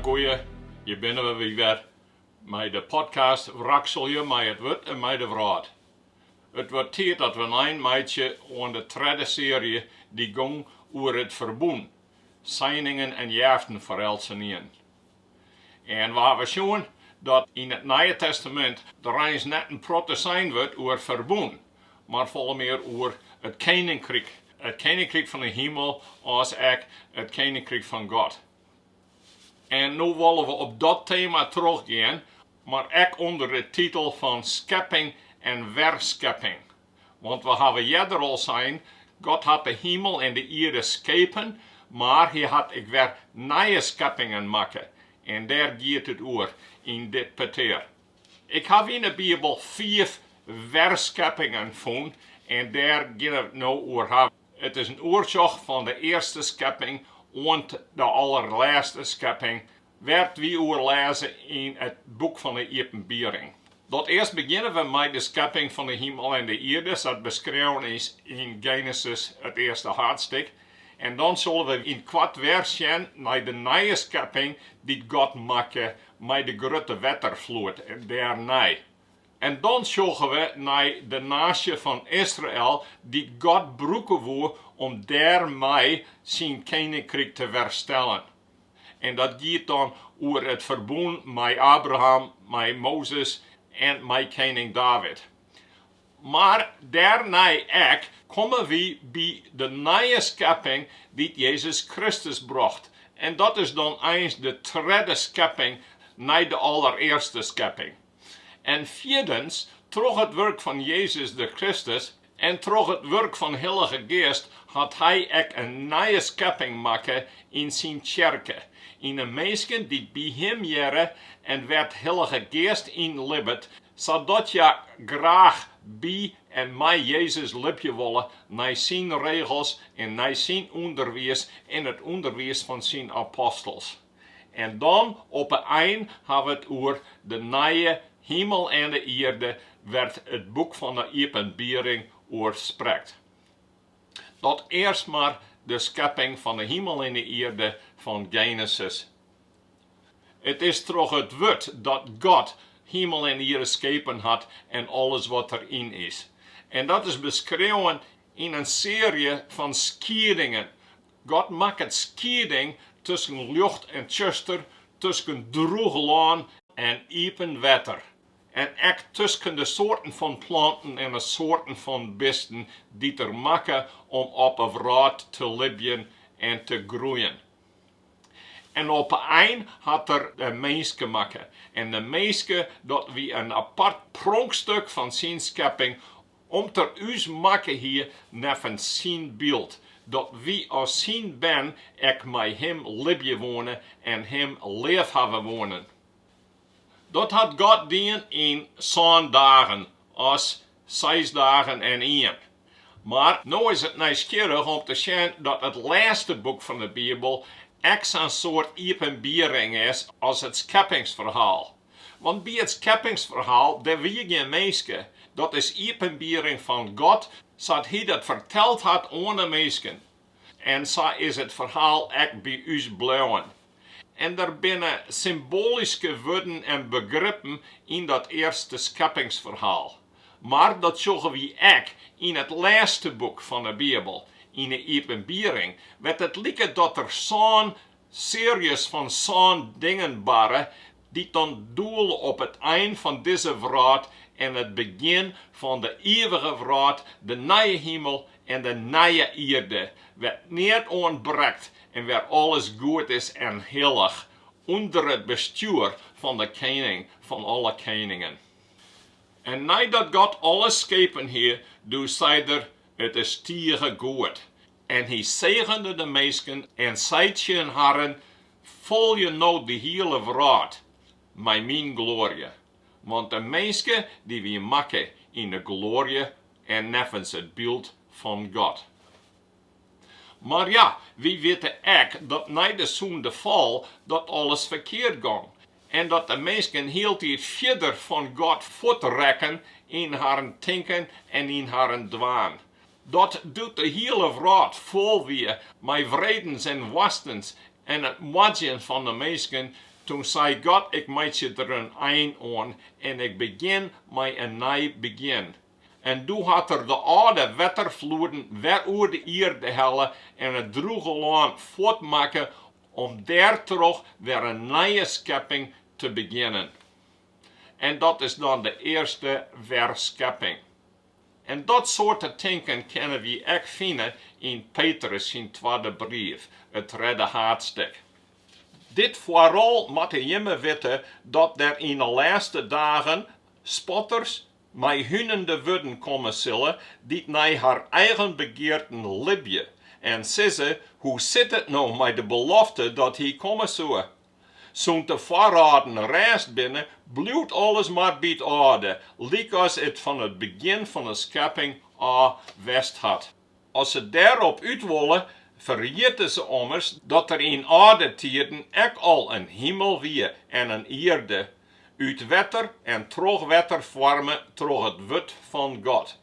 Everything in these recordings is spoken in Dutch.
goeie, je bent er weer met de podcast Wrakselje, met het woord en met de vraag. Het wordt tijd dat we een meidje aan de tweede serie die ging over het verboen, zeningen en jaften voor elsenien. En we hebben gezien dat in het Nieuwe Testament er eens net een protte zijn wordt over verboen, maar veel meer over het koninkrijk. Het koninkrijk van de hemel als ook het koninkrijk van God. En nu willen we op dat thema teruggaan, maar ook onder de titel van schepping en wer-Skepping. Want we hebben eerder al zijn, God had de hemel en de aarde schepen, maar hij had ook weer nieuwe scheppingen maken. En daar gaat het over in dit peteer. Ik heb in de Bijbel 5 wer-Skeppingen gevonden en daar gaan we het nu over hebben. Het is een oorzaak van de eerste schepping en de allerlaatste schepping, werd we lezen in het boek van de Openbaring. Dat eerst beginnen we met de schepping van de hemel en de aarde, dat beschreven is in Genesis het eerste hoofdstuk. En dan zullen we in kwart vers gaan naar de nieuwe schepping die God maakte met de grote watervloed daarna. En dan zullen we naar de natie van Israël die God gebruiken wil om daarmee zijn koninkrijk te herstellen. En dat gaat dan over het verbond met Abraham, met Mozes en met koning David. Maar daarna ook komen we bij de nieuwe schepping die Jezus Christus bracht. En dat is dan eens de tweede schepping na de allereerste schepping. En vierdens, troch het werk van Jezus de Christus en troch het werk van Heilige Geest had hij ook een nieuwe schepping maken in zijn kerken. In de mensen die bij hem jaren en werd Heilige Geest in libbet, zodat je graag bij en met Jezus libje willen naar zijn regels en naar zijn onderwijs en het onderwijs van zijn apostels. En dan op het eind hebben we het over de nieuwe hemel en de aarde, werd het boek van de Openbaring oorspreekt. Dat eerst maar de schepping van de hemel en de aarde van Genesis. Het is toch het woord dat God hemel en aarde schepen had en alles wat erin is. En dat is beschreven in een serie van scheidingen. God maakt het scheiding tussen lucht en tjuster, tussen droog land en open water. En ook tussen de soorten van planten en de soorten van beesten die er maken om op een raad te leven en te groeien. En op een eind had er de mens gemaakt. En de mens, dat we een apart pronkstuk van zijn schepping, om ter us maken hier neven zijn beeld. Dat we als zijn ben, ook met hem leven wonen en hem leef hebben wonen. Dat had God dien in 7 dagen, als 6 dagen en 1. Maar nu is het nieuwsgierig om te zien dat het laatste boek van de Bijbel ook zo'n soort openbaring is als het scheppingsverhaal. Want bij het scheppingsverhaal, daar wie geen mensen. Dat is openbaring van God, zodat hij dat verteld had aan de mensen. En zo is het verhaal ook bij ons blijven. En er binnen symbolische woorden en begrippen in dat eerste scheppingsverhaal. Maar dat zullen we ook in het laatste boek van de Bijbel, in de Openbaring, werd het lijken dat er zo'n series van zo'n dingen waren, die dan doelen op het eind van deze vraag en het begin van de eeuwige vraag, de nieuwe hemel en de nieuwe aarde, werd niet ontbreekt en waar alles goed is en heilig, onder het bestuur van de koning van alle koningen. En nadat God alles schepen heeft, dus zei er, het is tegen goed. En hij zegende de mensen en zei tegen Herren, volg je nou de hele vraag, met mijn glorie. Want de mensen die we maken in de glorie en nevens het beeld van God. Maar ja, we weten ook dat na de zondeval dat alles verkeerd ging. En dat de mensen heel tijd verder van God voortrekken in haar denken en in haar dwaan. Dat doet de hele vraag vol weer met vredens en wastens en het maatje van de mensen Toen zei God, ik maak je er een eind aan en ik begin met een nieuw begin. En toen had er de oude watervloeden weer over de aarde hellen en het droege land voortmaken om daar terug weer een nieuwe schepping te beginnen. En dat is dan de eerste Wer-Skepping. En dat soort denken kunnen we ook vinden in Petrus zijn tweede brief, het derde hoofdstuk. Dit vooral moet je weten dat er in de laatste dagen spotters met hunnende woorden komen zullen, die naar haar eigen begeerten libben. En zeggen, hoe zit het nou met de belofte dat hij komen zou? Zo'n te voorraden reist binnen, blijft alles maar bij het orde, lijkt als het van het begin van de schepping al west had. Als ze daarop uit willen, vergeten ze ommers dat er in oude tijden ook al een hemel wie en een aarde, uit wetter en troch wetter vormen troch het wut van God.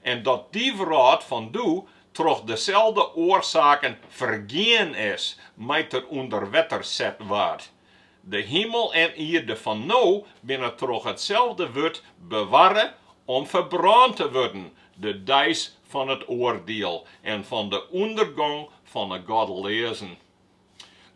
En dat die verraad van doe troch dezelfde oorzaken vergeen is, met er onder wetter zet wordt. De hemel en aarde van nou binnen troch hetzelfde wut bewaren om verbrand te worden, de dijs van het oordeel en van de ondergang van de godlezen.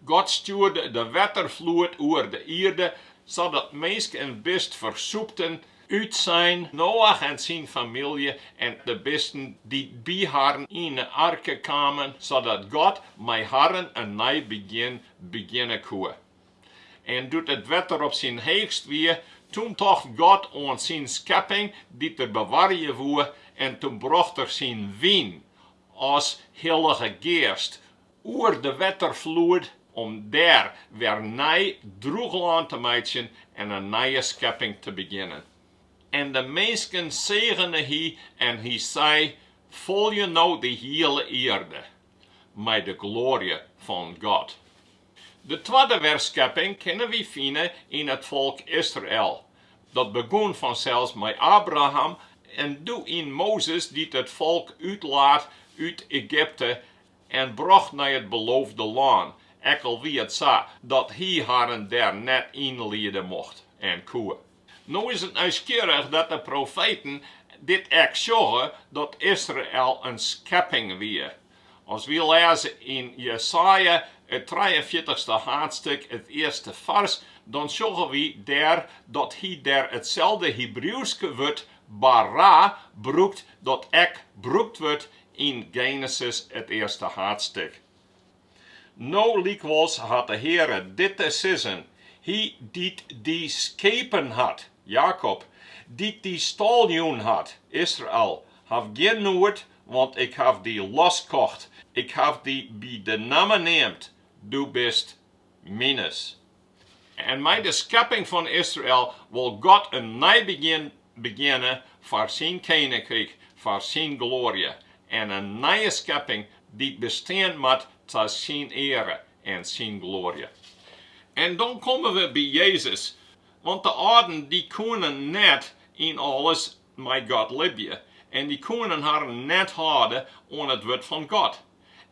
God stuurde de watervloed over de aarde, zodat mensen en best versoepten uit zijn Noach en zijn familie en de besten die bij haar in de arke kwamen, zodat God met haar een nieuw begin beginnen kon. En doet het water op zijn heegst weer, toen tocht God aan zijn schepping die te bewaren woe, en toen bracht er zijn wien als heilige geest oer de watervloed om daar weer nieuw droegland te maken en een nieuwe schepping te beginnen. En de mensen zegende hij en hij zei, volg je nou de hele aarde, met de glorie van God. De tweede Wer-Skepping kunnen we vinden in het volk Israël. Dat begon vanzelfs met Abraham en toen in Mozes die het volk uitlaat uit Egypte en bracht naar het beloofde land. Ekkel wie het zei dat hij haar daar net inleiden mocht en kon. Nu is het nieuwsgierig dat de profeten dit ook zeggen dat Israël een schepping weer. Als we lezen in Jesaja het 43ste hoofdstuk, het eerste vers, dan zeggen we daar dat hij daar hetzelfde Hebreeuwse woord bara gebruikt dat ook gebruikt wordt in Genesis het eerste hoofdstuk. Nou likwijls had de Heere dit te zeggen, hij die schepen had, Jacob, die staljoen had, Israël, have geen nood, want ik heb die losgekocht. Ik heb die bij de naam neemt. Du bist minus. En met de schepping van Israël wil God een nieuw begin beginnen voor zijn koninkrijk, voor zijn glorie. En een nieuwe schepping die bestaan moet tot zijn ere en zijn glorie. En dan komen we bij Jezus. Want de ouden die kunnen net in alles met God libben. En die kunnen haar net houden aan het woord van God.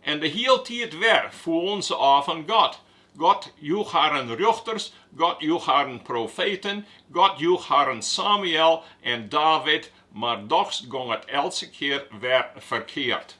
En de hele tijd weer voelen ze af van God. God joeg haar een rechters, God joeg haar een profeten, God joeg haar een Samuel en David, maar toch ging het elke keer weer verkeerd.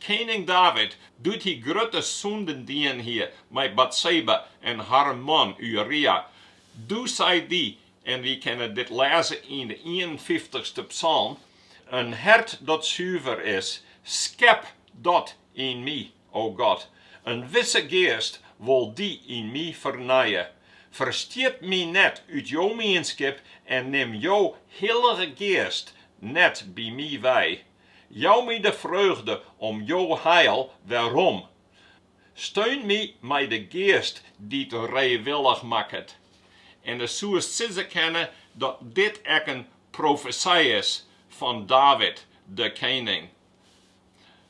Koning David doet die grote zonden die hier met Bathsheba en haar man Uria. Doe zij die, en we kunnen dit lezen in de 51ste psalm, een hart dat zuiver is, schep dat in mij, o God. Een wisse geest wil die in mij vernijen. Versteert mij net uit jouw meenschap en neem jouw heilige geest net bij mij wij. Jou mij de vreugde om jouw heil, waarom? Steun mij met de geest die het vrijwillig maakt. En de ze kennen dat dit ook een profetie is van David, de koning.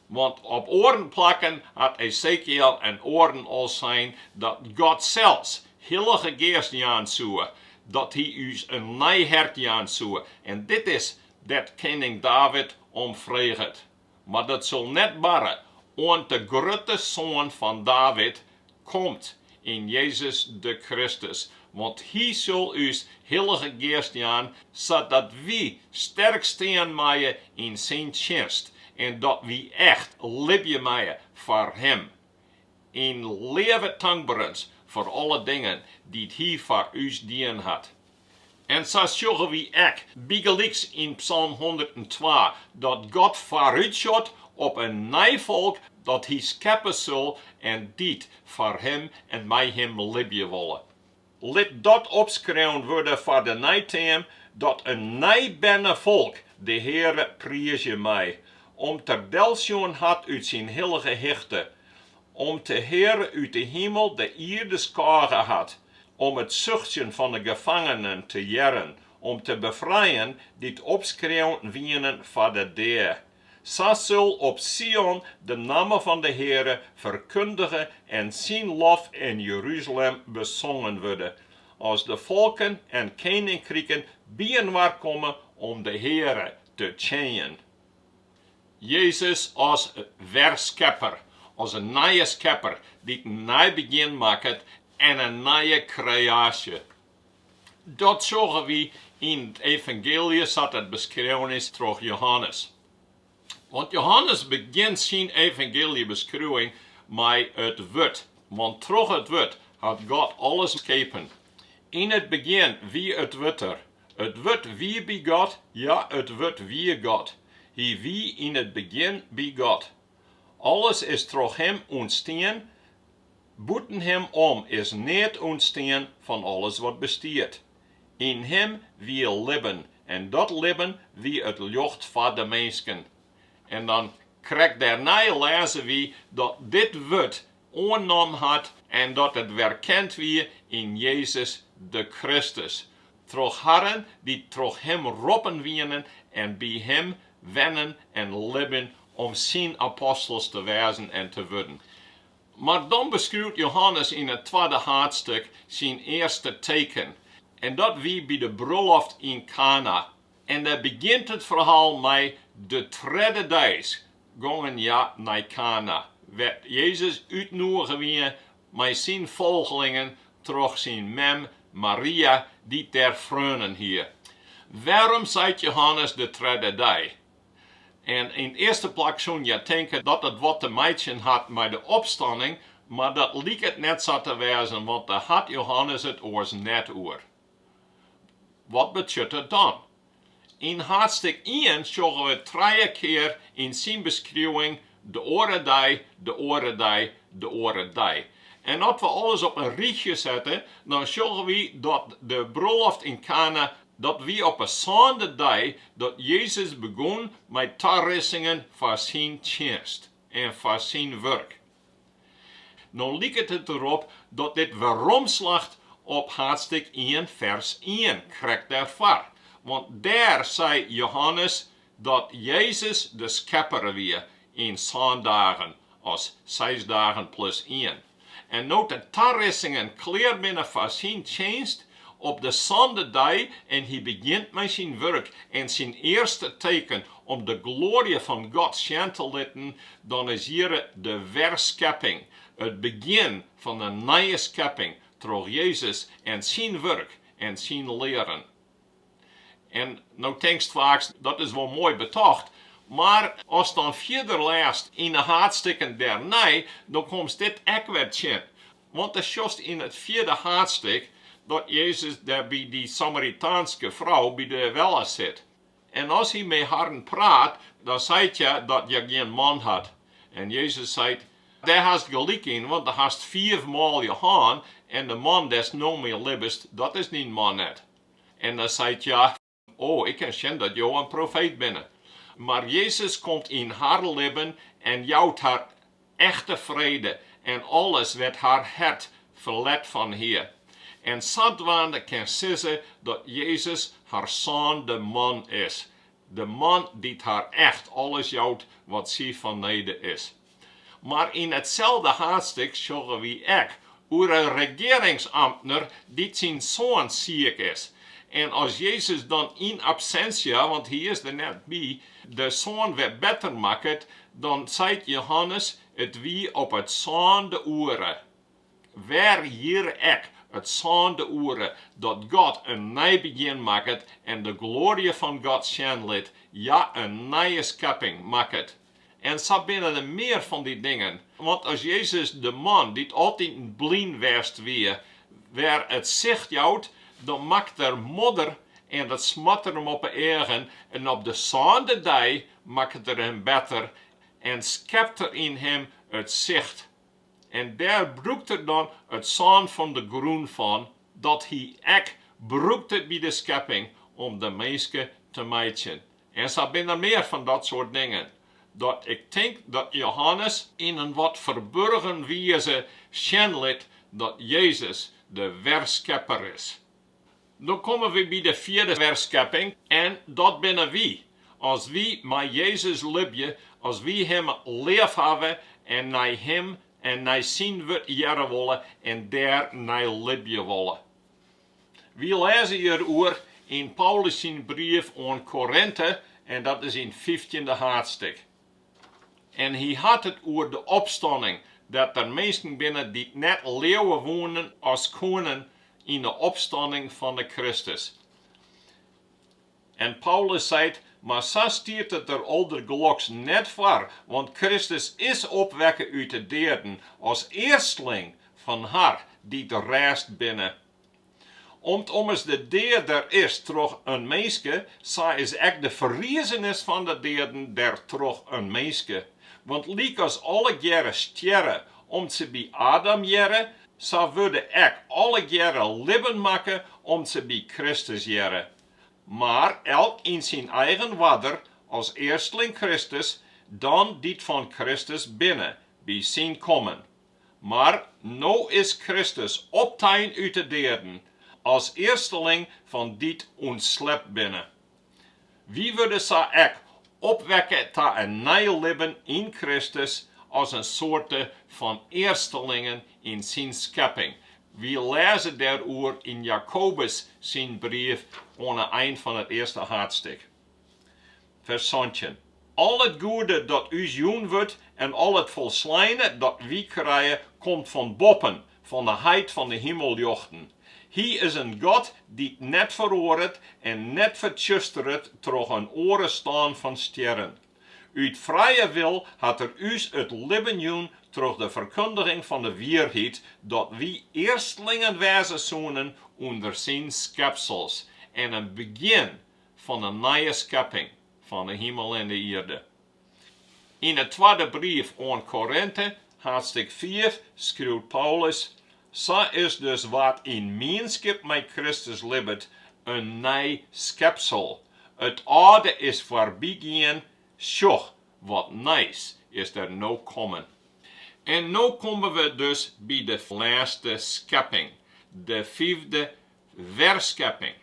Want op oren plakken had Ezekiel en oren al zijn dat God zelfs heilige geest jaan zou, dat hij u een nieuw hart jaan zou. En dit is dat koning David omvraagt. Maar dat zal net barren, want de grote zoon van David komt in Jezus de Christus. Want hij zal us heilige geest aan, zodat wij sterk staan maaien in zijn dienst. En dat wij echt leven maaien voor hem. In leven dankbaarens voor alle dingen die hij voor us dien had. En zo zullen we ook, bijgelijks in Psalm 102, dat God vooruitschot op een nieuw volk dat hij scheppen zal en dit voor hem en mij hem leven willen. Let dat opschreven worden voor de nijtime dat een nieuw volk de Heere prijs mij, om ter delsion had uit zijn heilige hechte, om te Heere uit de hemel de ierde skare had, om het zuchtje van de gevangenen te jaren, om te bevrijden die opschreven wienen van de deer. Zo zal op Sion de naam van de Heere verkundigen en zijn lof in Jeruzalem bezongen worden, als de volken en koninkrijken bijeenwaar komen om de Heere te tjenen. Jezus als Wer-Skepper, als een nieuwe schepper die een nieuw begin maakt en een nieuwe creatie. Dat zorgen we in het evangelie zoals het beschreven is door Johannes. Want Johannes begint zijn evangeliebeschrijving met het woord. Want door het woord had God alles geschapen. In het begin wie het woord er. Het woord wie bij God, ja het woord wie God. Hij wie in het begin bij God. Alles is door hem ontstaan. Buiten hem om is niet ontstaan van alles wat bestaat. In hem wie leven. En dat leven wie het licht van de mensen. En dan krijg daarna lezen we dat dit woord aangenomen had en dat het werkend wie in Jezus de Christus. Troch harren die troch hem roepen wienen en bij hem wennen en leven om zijn apostels te wezen en te worden. Maar dan beschrijft Johannes in het tweede hoofdstuk zijn eerste teken. En dat wie bij de bruiloft in Cana. En daar begint het verhaal met de tweede dag gongen ja naar Cana. Werd Jezus uitnodigen weer met zijn volgelingen terug zijn mem Maria die ter vrienden hier. Waarom zei Johannes de tweede dag? En in eerste plaats zou je denken dat het wat de meidje had met de opstanding, maar dat liep het net zo te wezen, want daar had Johannes het oors net oor. Wat betekent het dan? In hoofdstuk 1 zullen we 3 keer in zijn beschrijving de orendag, de orendag, de orendag. En als we alles op een rietje zetten, dan zullen we dat de bruiloft in Cana, dat we op een zonde dag, dat Jezus begon met toerustingen voor zijn dienst en voor zijn werk. Nou lijkt het erop dat dit weeromslacht op hoofdstuk 1 vers 1 krijgt daarvoor. Want daar zei Johannes dat Jezus de schepper weer in 7 dagen, als 6 dagen plus 1. En nou de toerustingen klaar binnen voor zijn dienst op de zonde dag en hij begint met zijn werk en zijn eerste teken om de glorie van God zien te laten, dan is hier de Wer-Skepping, het begin van een nieuwe schepping door Jezus en zijn werk en zijn leren. En nou denkst vaak, dat is wel mooi betocht, maar als dan verder leest in de hoofdstukken daarna, dan komt dit ook weer in. Want het is juist in het 4e hoofdstuk dat Jezus daar bij die Samaritaanse vrouw bij de welle zit. En als hij met haar praat, dan zegt je dat je geen man had. En Jezus zegt, daar hast gelijk in, want daar hast 4 maal je haan en de man des no meer libbest, dat is niet man net. En dan zegt je, oh, ik ken zien dat jou een profeet bent. Maar Jezus komt in haar leven en jouwt haar echte vrede en alles werd haar hart verlet van hier. En zodoende kan zeggen dat Jezus haar zoon de man is. De man die haar echt alles jouwt wat zij van neder is. Maar in hetzelfde hoofdstuk zullen we ook over een regeringsambtenaar die zijn zoon ziek is. En als Jezus dan in absentia, want hij is er net bij, de zoon weer beter maakt, dan zegt Johannes het wie op het zoon de oren. waar hier ek het zande oere, dat God een nieuw begin maakt en de glorie van God schijn laat, ja, een nieuwe schepping maakt. En zo binnen er meer van die dingen. Want als Jezus de man, die altijd blind werd weer, waar het zicht houdt, dan maakt er modder en dat smat er hem op de eigen. En op de zande dag maakt er hem beter en schept er in hem het zicht. En daar broekt er dan het zand van de groen van, dat hij ek broekt het bij de schepping om de mensen te maken. En zo zijn er meer van dat soort dingen. Dat ik denk dat Johannes in een wat verborgen wijze schenlet dat Jezus de Wer-Skepper is. Dan komen we bij de vierde Wer-Skepping en dat binnen wie. Als wie met Jezus liefje, als wie hem lief hebben en naar hem en naar zijn woord jaren willen en daar naar liefje willen. We lezen hierover in Paulus' zijn brief aan Korinthe en dat is in 15e hoofdstuk. En hij had het over de opstanding, dat er mensen binnen die net leven wonen als koningen in de opstanding van de Christus. En Paulus zei, maar zo stiert het er aldergeloks net voor, want Christus is opwekken uit de doden als eersteling van haar die de rest binnen. Om es de deerder is troch een meisje, zo is ek de verriezenis van de doden der troch een meisje. Want liek als alle jaren sterren om ze bij Adam jaren, zo würde ek alle jaren leven maken om ze bij Christus jaren. Maar elk in zijn eigen wadder, als eersteling Christus, dan dit van Christus binnen, bij zijn komen. Maar nou is Christus optaan uit de doden, als eersteling van dit ontslept binnen. Wie würde zo ek opwekken tot een nieuw leven in Christus als een soort van eerstelingen in zijn schepping. We lezen daarover in Jacobus zijn brief aan het eind van het eerste hoofdstuk. Vers 19. Al het goede dat u doen wordt en al het volslijne dat we krijgen, komt van boven, van de heid van de hemeljochten. Hij is een God die net veroordeelt en net vertjustert troch een oren staan van sterren. Uit vrije wil had er us het leven doen troch de verkondiging van de waarheid dat wie eerstelingen wezen zonen onder zijn schepsels en een begin van een nieuwe schepping van de hemel en de aarde. In het tweede brief aan Korinthe, hoofdstuk 4, schreeuwt Paulus, zo is dus wat in meenschap met Christus leeft, een nieuw schepsel. Het oude is voorbijgaan, sjoch, wat nice is er nou komen. En nu komen we dus bij de laatste schepping, de vijfde Wer-Skepping.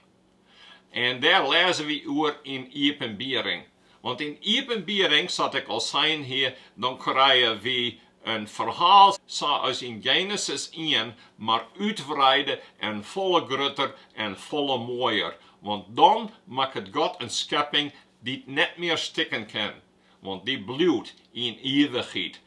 En daar lezen we over in Openbaring. Want in Openbaring, zat ik al zijn hier, dan krijgen we een verhaal zoals in Genesis 1, maar uitbreiden en volle grutter en volle mooier. Want dan maakt God een schepping die net meer stikken kan. Want die bloedt in eeuwigheid.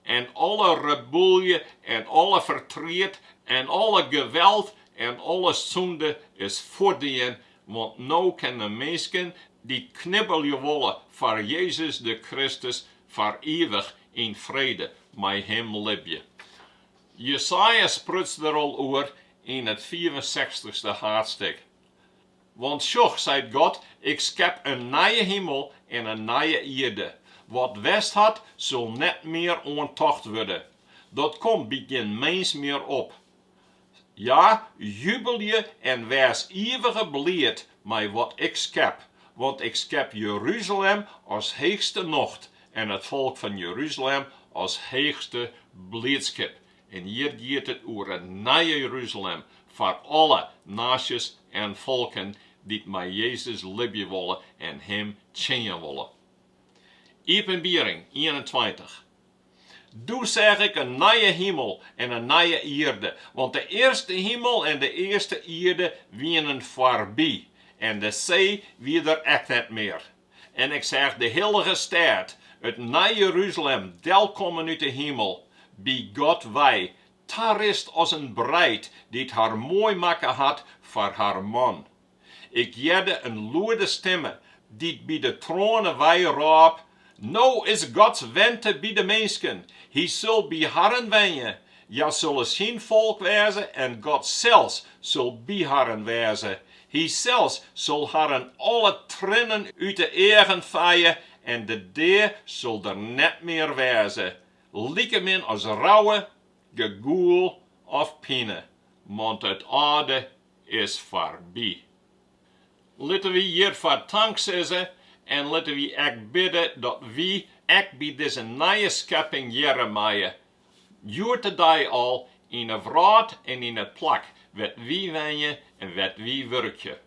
En alle rebellie en alle vertreed en alle geweld en alle zonde is voordien. Want nou kunnen mensen die knibbelen willen voor Jezus de Christus voor eeuwig in vrede met hem leven. Jesaja spreekt er al over in het 64ste hoofdstuk. Want sjoch, zei God, ik schep een nieuwe hemel en een nieuwe aarde. Wat west had, zal net meer ontocht worden. Dat komt bij geen mens meer op. Ja, jubel je en wees eeuwige blijd met wat ik schep. Want ik schep Jeruzalem als heegste nocht en het volk van Jeruzalem als heegste blijdschap. En hier gaat het over een nieuwe Jeruzalem voor alle naties en volken die met Jezus leven willen en hem kennen willen. Openbaring 21. Doe zeg ik een nieuwe hemel en een nieuwe aarde, want de eerste hemel en de eerste aarde wienen voorbij, en de zee wieder echt niet meer. En ik zeg de heilige stad, het nieuwe Jeruzalem, del komen uit de hemel, bij God wij, tarist als een bruid die het haar mooi maken had voor haar man. Ik jede een luide stemme die bij de tronen wij raap. Nou is Gods wente bij de mensen. Hij zal bij haren wenjen. Ja, zullen zijn volk wezen en God zelfs zal bij haren wezen. Hij zelfs zal haren alle tranen uit de egen vaaien en de deur zal er net meer wezen. Liekemin als rauwe, gegoel of pine, want het aarde is voorbij. Laten we hier voor dank zeggen en laten we echt bidden dat we echt bij deze nieuwe schepping Jeremia, juurtedij al in de vraat en in het plak, wat wie wenje en wat wie werkje.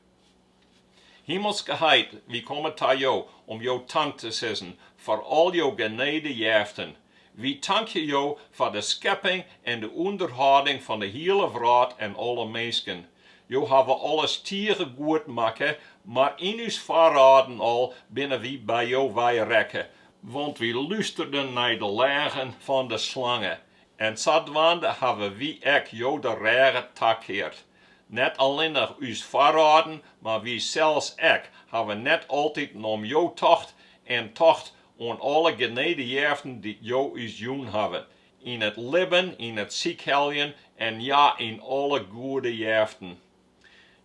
Hemelse Heid, we komen tot jou om jou dank te zeggen voor al jouw genade jeften. We danken jou voor de schepping en de onderhouding van de hele vraat en alle mensen. Jo hebben alles tieren goed maken, maar in uw voorraden al binnen wie bij jou wij rekken. Want we luisterden naar de lagen van de slangen. En zodoende hebben we ook jou de rare takkeerd. Net alleen nog uw voorraden, maar wie zelfs ook hebben net altijd om jou tocht en tocht aan alle genade jeften die jou us doen hebben. In het leven, in het ziekheljen en ja, in alle goede jeften.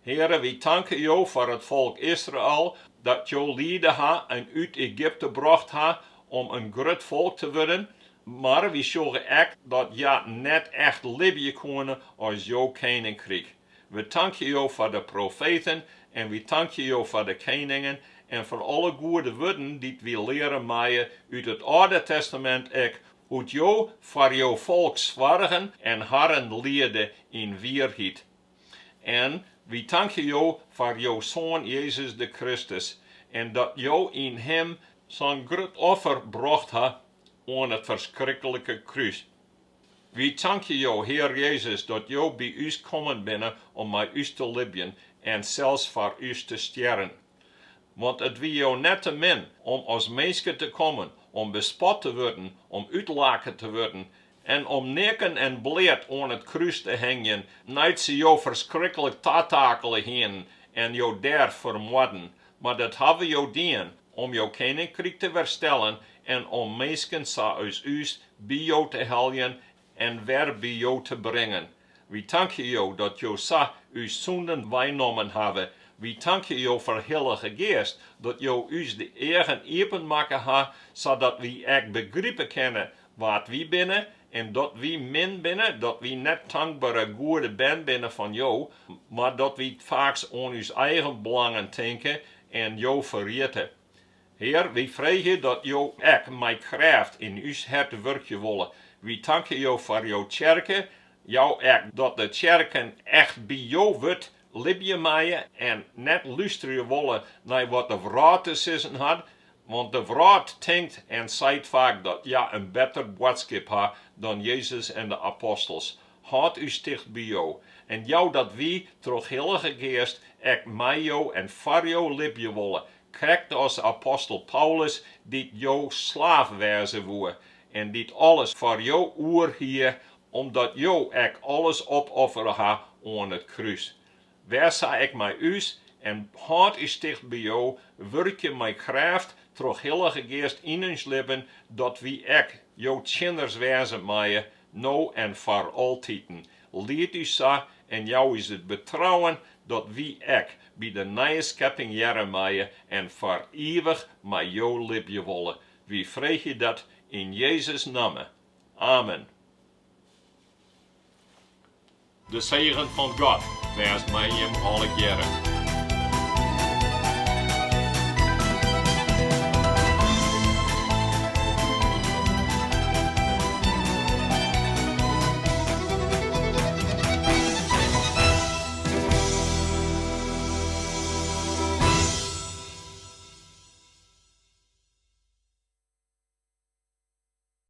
Heere, we danken jou voor het volk Israël, dat jou lieden ha en uit Egypte bracht ha om een groot volk te worden. Maar we zorgen ook dat ja net echt leven kunnen als jouw koninkrijk. We danken jou voor de profeten en we danken jou voor de koningen en voor alle goede woorden die we leren maaien uit het Oude Testament ook, hoe jou voor jouw volk zwargen en haren leerde in waarheid. En we danken jou voor jouw Zoon Jezus de Christus en dat jou in hem zo'n groot offer bracht ha aan het verschrikkelijke kruis. We danken jou, Heer Jezus, dat jou bij ons komen binnen om met ons te leven en zelfs voor ons te sterren. Want het wie jou net te min om als mensen te komen, om bespot te worden, om uitlachen te worden en om neken en bleed aan het kruis te hangen, niet ze jou verschrikkelijk tatakelen heen en jou daar vermoorden. Maar dat hebben jou dien om jouw koninkrijk te verstellen en om mensen zoals us bij jou te helpen en weer bij jou te brengen. We danken jou dat jou zo uw zonden waargenomen hebben. We danken jou voor Heilige Geest dat jou ons de eigen open maken ha, zodat we echt begrijpen kunnen wat we binnen en dat we min binnen, dat we net dankbare goede ben binnen van jou, maar dat we vaak aan ons eigen belangen denken en jou vergeten. Heer, we vragen dat jou ook met kracht in ons hart werken willen. We danken jou voor jouw kerken, jou ook dat de kerken echt bij jou wordt libje maaien en net luisteren willen naar wat de vrouw te zeggen had. Want de vrouw denkt en zegt vaak dat ja een beter boodschap had dan Jezus en de apostels. Houd u sticht bij jou. En jou dat wie, troch Heilige Geest, ook met jou en voor jou libje willen. Kijk als apostel Paulus, die jou slaaf wezen woe. En dit alles voor jou oer hier, omdat jou ook alles opofferen ha aan het kruis. Waar zei ik met u en houd u sticht bij jou, werk je met kracht, troch Heilige Geest in ons leven, dat we ook jouw kinders wezen maaien, nou en voor altijd. Leert u zo en jou is het betrouwen dat we ook bij de nieuwe schepping Jeremia en voor eeuwig met jou leven willen. We vragen dat in Jezus' naam. Amen. De zegen van God, wees mij hem alle jaren.